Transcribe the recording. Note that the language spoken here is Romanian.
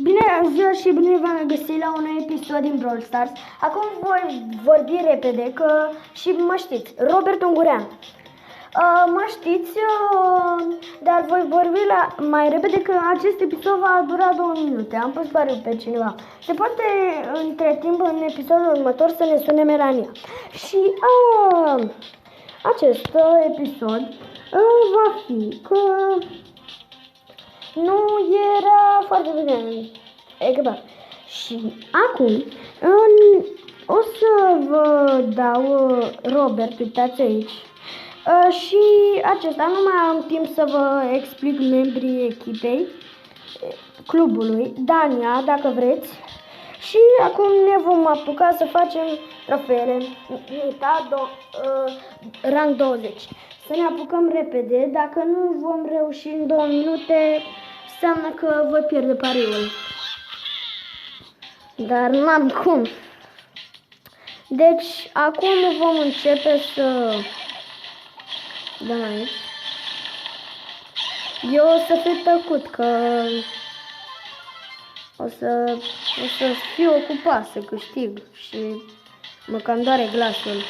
Bună ziua și bine v-am găsit la un episod din Brawl Stars. Acum voi vorbi repede, că și mă știți, Robert Ungurean. Mă știți, dar voi vorbi mai repede, că acest episod va dura 2 minute. Am pus pariu pe cineva. Se poate între timp în episodul următor să ne sune Melania. Și acest episod va fi că nu era foarte bine. Exact. Și acum o să vă dau Robert, uitați aici. Și acesta, nu mai am timp să vă explic membrii echipei clubului, Dania, dacă vreți. Și acum ne vom apuca să facem trofeele, rang 20. Să ne apucăm repede, dacă nu vom reuși în 2 minute, înseamnă că voi pierde pariul. Dar n-am cum. Deci, acum vom începe să dăm aici. Eu o să fiu tăcut, că o să fiu ocupat să câștig și mă cam doare glasul.